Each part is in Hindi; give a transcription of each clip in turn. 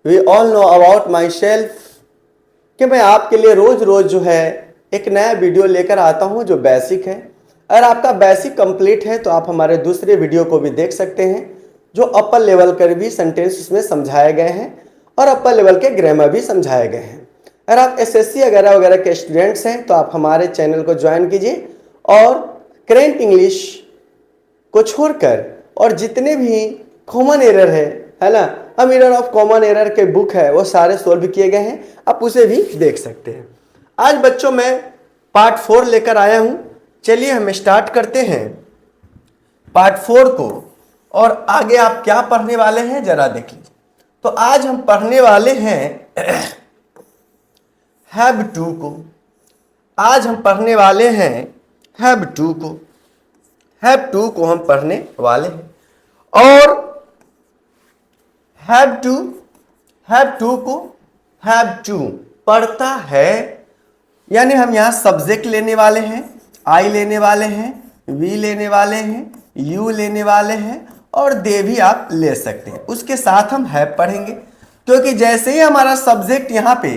We all know about myself कि मैं आपके लिए रोज रोज जो है एक नया वीडियो लेकर आता हूं जो बेसिक है। अगर आपका बेसिक कंप्लीट है तो आप हमारे दूसरे वीडियो को भी देख सकते हैं जो अपर लेवल कर भी सेंटेंस उसमें समझाए गए हैं और अपर लेवल के ग्रामर भी समझाए गए हैं। अगर आप एसएससी वगैरह वगैरह के स्टूडेंट्स हैं तो आप हमारे चैनल को ज्वाइन कीजिए और करेंट इंग्लिश को छोड़कर और जितने भी कॉमन एरर है ना, a mirror of common error के बुक है वो सारे सोल्व किए गए हैं, आप उसे भी देख सकते हैं। आज बच्चों मैं पार्ट 4 लेकर आया हूं। चलिए हम स्टार्ट करते हैं पार्ट 4 को। और आगे आप क्या पढ़ने वाले हैं जरा देख लीजिए। तो आज हम पढ़ने वाले हैं हैव टू को। आज हम पढ़ने वाले हैं हैव टू को। हैव टू को हम पढ़ने वाले हैं और हैव टू को हैव टू पढ़ता है, यानी हम यहां सब्जेक्ट लेने वाले हैं, आई लेने वाले हैं, वी लेने वाले हैं, यू लेने वाले हैं और दे भी आप ले सकते हैं। उसके साथ हम हैव पढ़ेंगे क्योंकि जैसे ही हमारा सब्जेक्ट यहां पे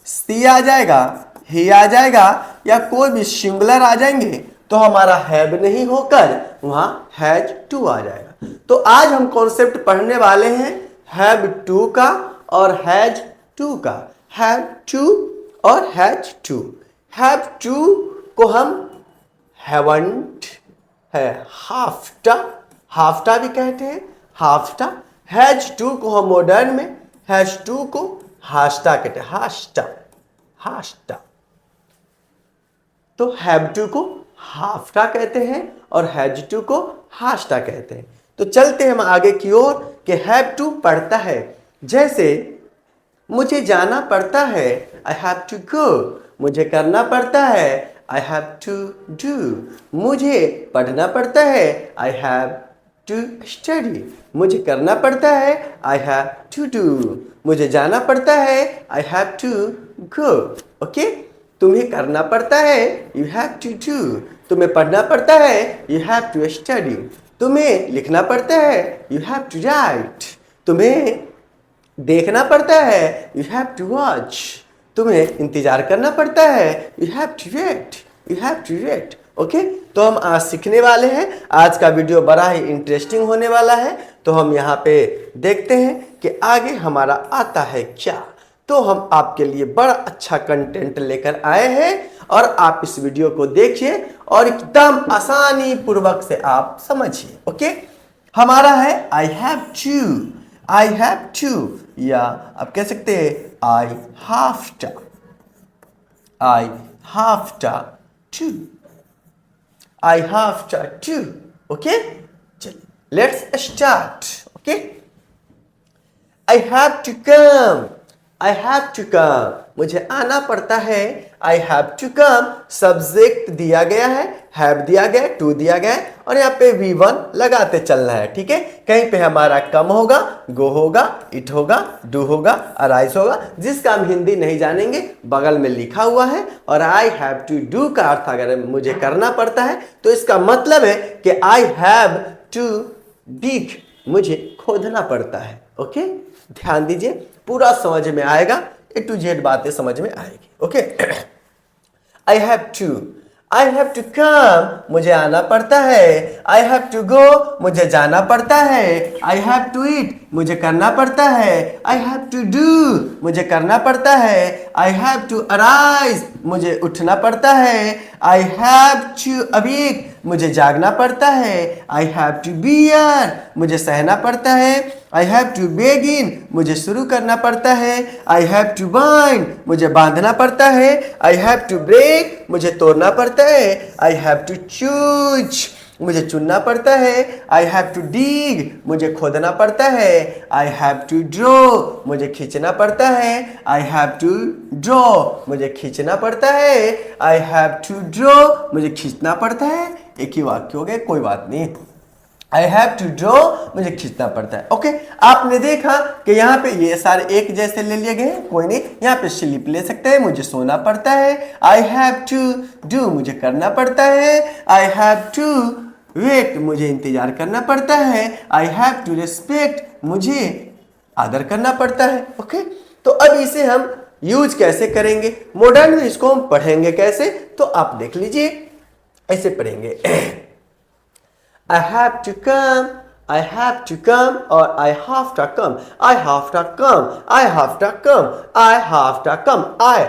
सी आ जाएगा, ही आ जाएगा या कोई भी सिंगुलर आ जाएंगे तो हमारा हैव नहीं होकर वहां हैज टू आ जाएगा। तो आज हम कॉन्सेप्ट पढ़ने वाले हैं हैव टू का और हैज टू का। हैव टू और हैज टू। हैव टू को हम हैवंट है हाफ्टा भी कहते हैं, हाफ्टा। हैज टू को हम मॉडर्न में हैज टू को हास्टा कहते हैं, हास्टा। तो हैव टू को हाफ्टा कहते हैं और हैज टू को हास्टा कहते हैं। तो चलते हैं हम आगे की ओर कि हैव टू पढ़ता है। जैसे मुझे जाना पड़ता है, आई हैव टू गो। मुझे करना पड़ता है, आई हैव टू डू। मुझे पढ़ना पड़ता है, आई हैव टू स्टडी। मुझे करना पड़ता है, आई हैव टू डू। मुझे जाना पड़ता है, I have to go. Okay, तुम्हें करना पड़ता है, यू हैव टू डू। तुम्हें पढ़ना पड़ता है, यू हैव टू स्टडी। तुम्हें लिखना पड़ता है, यू हैव टू राइट। तुम्हें देखना पड़ता है, यू हैव टू वॉच। तुम्हें इंतजार करना पड़ता है, you have to wait, you have to wait. Okay, तो हम आज सीखने वाले हैं। आज का वीडियो बड़ा ही इंटरेस्टिंग होने वाला है। तो हम यहाँ पे देखते हैं कि आगे हमारा आता है क्या। तो हम आपके लिए बड़ा अच्छा कंटेंट लेकर आए हैं और आप इस वीडियो को देखिए और एकदम आसानी पूर्वक से आप समझिए। ओके, हमारा है I have to. I have to या आप कह सकते हैं I have to, I have to to, I have to to. Okay, चलिए let's start. Okay, I have to come. I have to come, मुझे आना पड़ता है, I have to come. Subject दिया गया है, हैव दिया गया, टू दिया गया है और यहाँ पे V1 लगाते चलना है। ठीक है, कहीं पे हमारा कम होगा, गो होगा, इट होगा, डू होगा, अराइज होगा, जिसका हम हिंदी नहीं जानेंगे बगल में लिखा हुआ है। और आई हैव टू डू का अर्थ अगर मुझे करना पड़ता है तो इसका मतलब है कि आई हैव टू डिग, मुझे खोदना पड़ता है। ओके, ध्यान दीजिए, पूरा समझ में आएगा, A to Z बातें समझ में आएगी। Okay, I have to come, मुझे आना पड़ता है। आई हैव टू गो, मुझे जाना पड़ता है। आई हैव टू ईट, मुझे करना पड़ता है। आई हैव टू डू, मुझे करना पड़ता है। आई हैव टू अराइज, मुझे उठना पड़ता है। आई हैव टू अवेक, मुझे जागना पड़ता है। आई हैव टू बियर, मुझे सहना पड़ता है। आई हैव टू बेगिन, मुझे शुरू करना पड़ता है। आई हैव टू बाइंड, मुझे बांधना पड़ता है। आई हैव टू ब्रेक, मुझे तोड़ना पड़ता है। आई हैव टू चूज, मुझे चुनना पड़ता है। आई हैव टू डिग, मुझे खोदना पड़ता है। आई हैव टू ड्रॉ, मुझे खींचना पड़ता है। आई हैव टू ड्रॉ, मुझे खींचना पड़ता है। आई हैव टू ड्रॉ, मुझे खींचना पड़ता है। एक ही वाक्य हो गए, कोई बात नहीं। आई हैव टू ड्रॉ, मुझे खींचना पड़ता है। ओके, आपने देखा कि यहाँ पे ये सारे एक जैसे ले लिए गए, कोई नहीं। यहाँ पे स्लीप ले सकते हैं, मुझे सोना पड़ता है। आई हैव टू डू, मुझे करना पड़ता है। आई हैव टू वेट, मुझे इंतजार करना पड़ता है। आई हैव टू रिस्पेक्ट, मुझे आदर करना पड़ता है। ओके, तो अब इसे हम यूज कैसे करेंगे, मॉडर्न में इसको हम पढ़ेंगे कैसे, तो आप देख लीजिए, ऐसे पढ़ेंगे। I have to come, I have to come, or I have to come, I have to come, I have to come, I have to come, I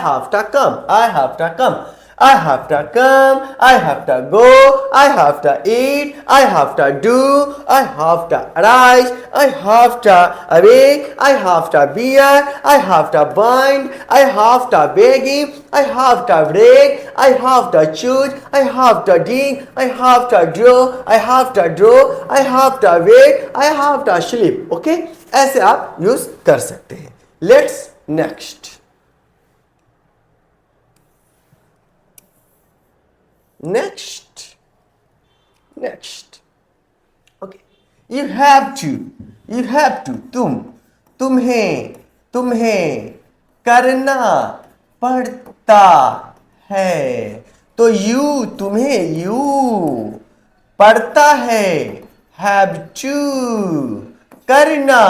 have to come, I have to come, I have to come, I have to go, I have to eat, I have to do, I have to rise, I have to awake, I have to bear, I have to bind, I have to begging, I have to break, I have to choose, I have to dig, I have to draw, I have to draw, I have to wait, I have to sleep. Okay, ऐसे आप यूज कर सकते हैं। Let's next okay, you have to, तुम्हें करना पड़ता है। तो यू, तुम्हें, यू पड़ता है, हैव टू, करना,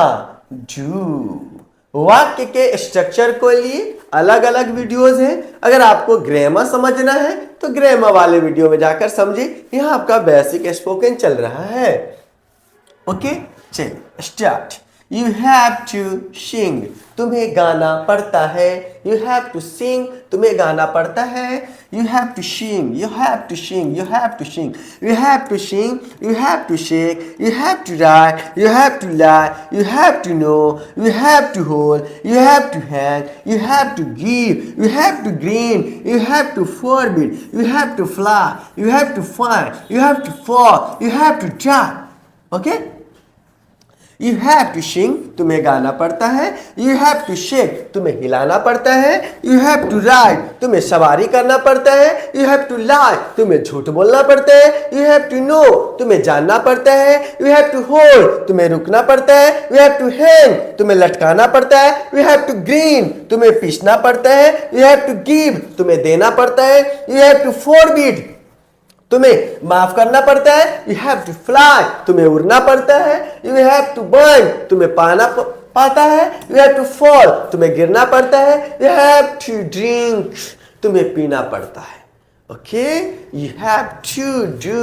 डू। वाक्य के स्ट्रक्चर को लिए अलग अलग वीडियोस हैं। अगर आपको ग्रामर समझना है तो ग्रामर वाले वीडियो में जाकर समझिए, यहां आपका बेसिक स्पोकन चल रहा है। ओके, चलिए start. You have to sing, तुम्हें गाना पड़ता है। यू हैव टू सिंग, तुम्हें गाना पड़ता है। You have to sing, you have to sing, you have to sing, you have to sing, you have to shake, you have to write, you have to lie, you have to know, you have to hold, you have to hang, you have to give, you have to green, you have to forbid, you have to fly, you have to find, you have to fall, you have to try. Okay, you have to sing, तुम्हें गाना पड़ता है। यू हैव टू शेक, तुम्हें हिलाना पड़ता है। यू हैव टू राइड, तुम्हें सवारी करना पड़ता है। यू हैव टू लाई, तुम्हें झूठ बोलना पड़ता है। यू हैव टू नो, तुम्हें जानना पड़ता है। यू हैव टू होल्ड, तुम्हें रुकना पड़ता है। यू हैव टू हैंग, तुम्हें लटकाना पड़ता है। यू हैव टू ग्रीन, तुम्हें पीसना पड़ता है। यू हैव टू गिव, तुम्हें देना पड़ता है। यू हैव टू फॉरबिड, तुम्हें माफ करना पड़ता है। यू हैव टू फ्लाई, तुम्हें उड़ना पड़ता है। यू हैव टू बर्न, तुम्हें पाना पाता है। यू हैव टू फॉल, तुम्हें गिरना पड़ता है। यू हैव टू ड्रिंक, तुम्हें पीना पड़ता है। Okay, you have to do,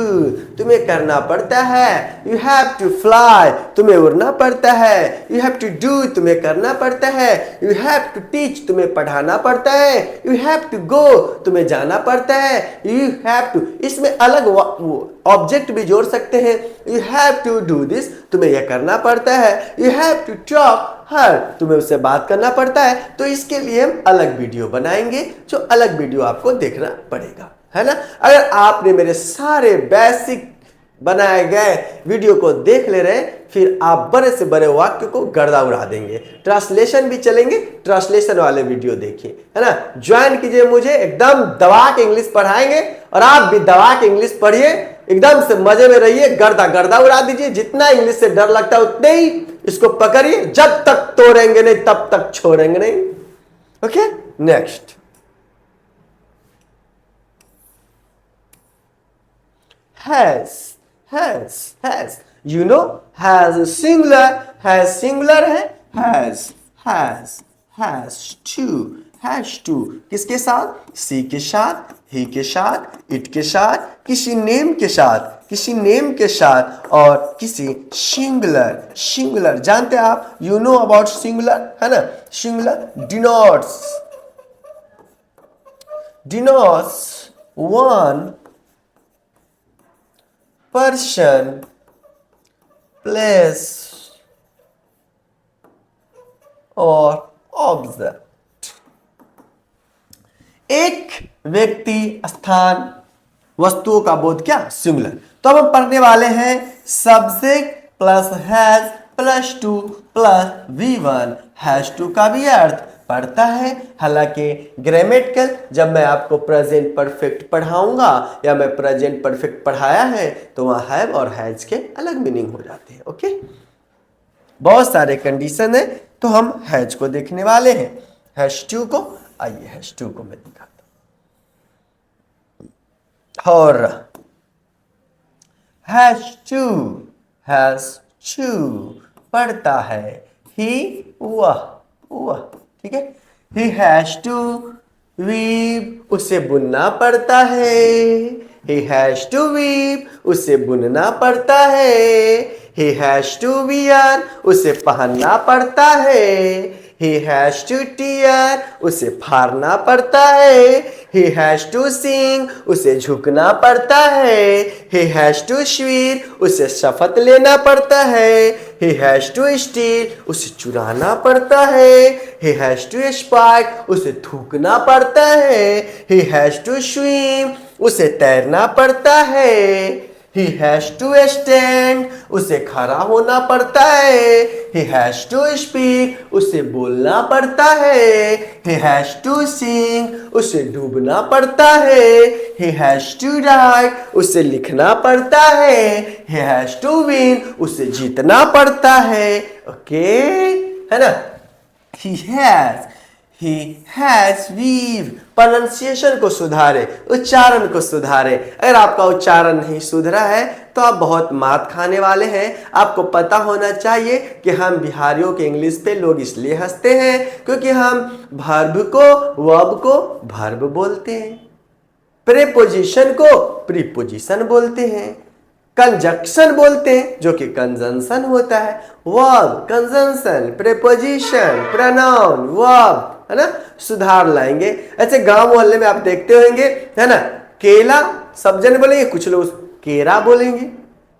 तुम्हें करना पड़ता है। यू हैव टू फ्लाई, तुम्हें उड़ना पड़ता है। यू हैव टू डू, तुम्हें करना पड़ता है। यू हैव टू टीच, तुम्हें पढ़ाना पड़ता है। यू हैव टू गो, तुम्हें जाना पड़ता है। यू हैव टू, इसमें अलग ऑब्जेक्ट भी जोड़ सकते हैं। You have to do this, तुम्हें यह करना पड़ता है। You have to talk her, तुम्हें उससे बात करना पड़ता है। तो इसके लिए हम अलग वीडियो बनाएंगे, जो अलग वीडियो आपको देखना पड़ेगा, है ना। अगर आपने मेरे सारे बेसिक बनाए गए वीडियो को देख ले रहे, फिर आप बड़े से बड़े वाक्य को गर्दा उड़ा देंगे। ट्रांसलेशन भी चलेंगे, ट्रांसलेशन वाले वीडियो देखिए, है ना। ज्वाइन कीजिए मुझे, एकदम दबा के इंग्लिश पढ़ाएंगे और आप भी दबा के इंग्लिश पढ़िए, एकदम से मजे में रहिए, गर्दा गर्दा उड़ा दीजिए। जितना इंग्लिश से डर लगता है उतने ही इसको पकड़िए, जब तक तोड़ेंगे नहीं तब तक छोड़ेंगे नहीं। Okay, next. has, you know, has singular है। has to किसके साथ? सी के साथ, ही के साथ, इट के साथ, किसी नेम के साथ और किसी सिंगुलर जानते हैं आप, यू नो अबाउट सिंगुलर, है ना। Singular denotes one person, place और ऑब्जेक्ट। एक व्यक्ति, स्थान, वस्तुओं का बोध क्या? सिंगुलर। तो अब हम पढ़ने वाले हैं subject plus has plus to plus V1। Has to का भी अर्थ पढ़ता है। हालांकि ग्रामेटिकल, जब मैं आपको प्रेजेंट परफेक्ट पढ़ाऊंगा या मैं प्रेजेंट परफेक्ट पढ़ाया है तो वहां हैव और हैज के अलग मीनिंग हो जाते हैं। ओके, बहुत सारे कंडीशन है, तो हम हैज को देखने वाले हैं। हैज टू को, आइए हैज टू को मैं दिखाता हूं। और हैज टू पढ़ता है। ही वह वह ठीक है। ही हैज टू वीव उसे बुनना पड़ता है। ही हैज टू वीव उसे बुनना पड़ता है। ही हैज टू वियर उसे पहनना पड़ता है। He has to tear उसे फाड़ना पड़ता है। He has to sing उसे झुकना पड़ता है। He has to swear उसे शपथ लेना पड़ता है। He has to steal उसे चुराना पड़ता है। He has to spite उसे थूकना पड़ता है। He has to swim उसे तैरना पड़ता है। He has to stand उसे खड़ा होना पड़ता है। He has to speak उसे बोलना पड़ता है। He has to sing उसे डूबना पड़ता है। He has to write उसे लिखना पड़ता है। He has to win उसे जीतना पड़ता है। ओके है ना। He has weave प्रोनाउंसिएशन को सुधारे, उच्चारण को सुधारे। अगर आपका उच्चारण नहीं सुधरा है तो आप बहुत मात खाने वाले हैं। आपको पता होना चाहिए कि हम बिहारियों के इंग्लिश पे लोग इसलिए हंसते हैं क्योंकि हम वर्ब को वर्ब को वर्ब बोलते हैं, प्रेपोजिशन को प्रीपोजिशन बोलते हैं, कंजक्शन बोलते हैं जो कि कंजंक्शन होता है। Verb, conjunction, preposition, pronoun, verb, है ना, सुधार लाएंगे। ऐसे गांव मोहल्ले में आप देखते होंगे, है ना, केला सब जने बोलेंगे, कुछ लोग केरा बोलेंगे,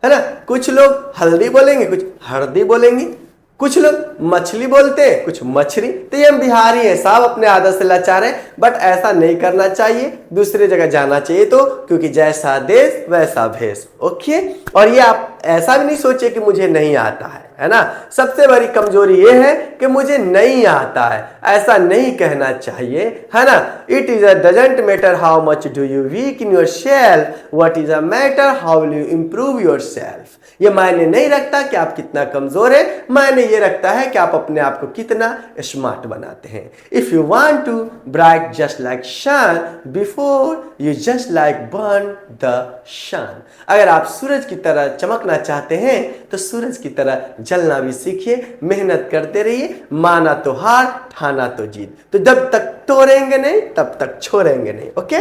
है ना, कुछ लोग हल्दी बोलेंगे, कुछ हल्दी बोलेंगे, कुछ लोग मछली बोलते हैं, कुछ मछली। तो ये हम बिहारी हैं, सब अपने आदत से लाचार हैं, बट ऐसा नहीं करना चाहिए, दूसरे जगह जाना चाहिए। तो क्योंकि जैसा देश वैसा भेष। ओके। और ये आप ऐसा भी नहीं सोचिए कि मुझे नहीं आता है ना। सबसे बड़ी कमजोरी ये है कि मुझे नहीं आता है, ऐसा नहीं कहना चाहिए, है ना। It is doesn't matter how much do you weak in yourself, what is a matter how will you improve yourself. ये मायने नहीं रखता कि आप कितना कमजोर है, मायने ये रखता है कि आप अपने आप को कितना स्मार्ट बनाते हैं। If you want to bright just like sun before you just like burn the sun. अगर आप सूरज की तरह चमकना चाहते हैं तो सूरज की तरह जलना भी सीखिए, मेहनत करते रहिए, माना तो हार, ठाना तो जीत। तो जब तक तोड़ेंगे नहीं तब तक छोड़ेंगे नहीं। ओके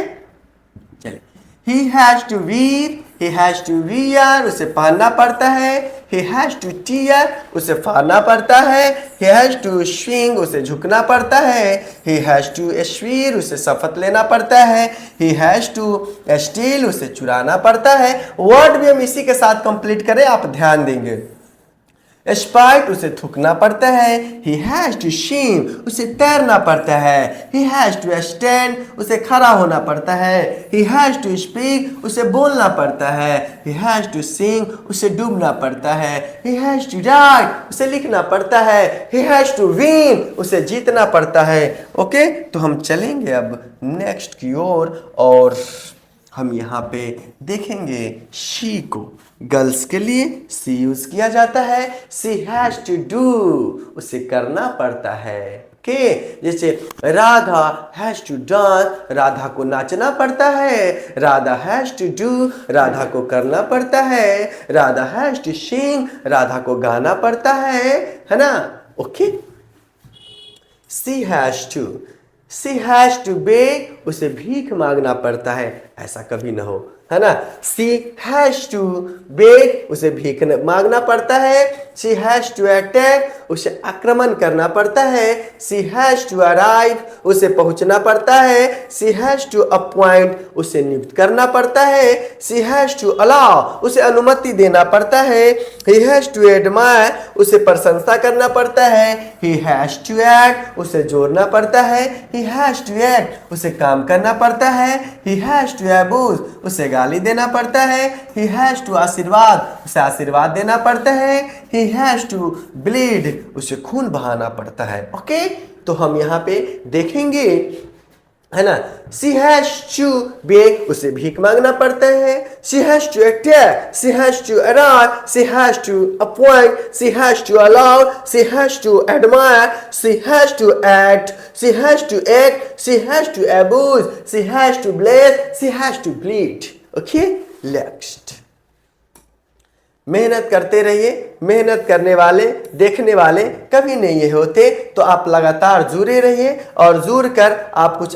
चलिए। He has to wear, he has to wear उसे पहनना पड़ता है। He has to tear उसे फाड़ना पड़ता है। He has to swing उसे झुकना पड़ता है। He has to swear उसे शपथ लेना पड़ता है। He has to steal उसे चुराना पड़ता है। वर्ड भी हम इसी के साथ कंप्लीट करें, आप ध्यान देंगे। स्पाइट उसे थूकना पड़ता है। He has to swim उसे तैरना पड़ता है। He has to stand उसे खड़ा होना पड़ता है। He has to speak उसे बोलना पड़ता है। He has to sing उसे डूबना पड़ता है। He has to write उसे लिखना पड़ता है। He has to win उसे जीतना पड़ता है। ओके तो हम चलेंगे अब नेक्स्ट की ओर और हम यहाँ पे देखेंगे शी को। गर्ल्स के लिए सी यूज किया जाता है। सी हैज टू डू उसे करना पड़ता है। ओके जैसे Radha has to dance, Radha को नाचना पड़ता है। Radha has to do Radha को करना पड़ता है। Radha has to sing Radha को गाना पड़ता है ना। Okay she has to beg उसे भीख मांगना पड़ता है। ऐसा कभी ना हो, है ना। सी हैज टू बेग उसे भीख मांगना पड़ता है। सी हैज टू अटैक उसे आक्रमण करना पड़ता है। सी हैज टू अराइव उसे पहुंचना पड़ता है। सी हैज टू अपॉइंट उसे नियुक्त करना पड़ता है। सी हैज टू अलाउ उसे अनुमति देना पड़ता है। ही हैज टू एडमायर उसे प्रशंसा करना पड़ता है। ही हैज टू एक्ट उसे जोड़ना पड़ता है। ही हैज टू एक्ट उसे काम करना पड़ता है। ही हैज टू अबूज उसे गाली देना पड़ता है। ही हैज टू आशीर्वाद उसे आशीर्वाद देना पड़ता है। ही हैज टू ब्लीड उसे खून बहाना पड़ता है। ओके तो हम यहाँ पे देखेंगे, है ना। सी हैज टू बेग उसे भीख मांगना पड़ता है। She has to attack, she has to arrive, she has to appoint, she has to allow, she has to admire, she has to act, she has to act, she has to abuse, she has to bless, she has to bleed. Okay next मेहनत करते रहिए। मेहनत करने वाले, देखने वाले कभी नहीं ये होते। तो आप लगातार जुड़े रहिए और जुड़ कर आप कुछ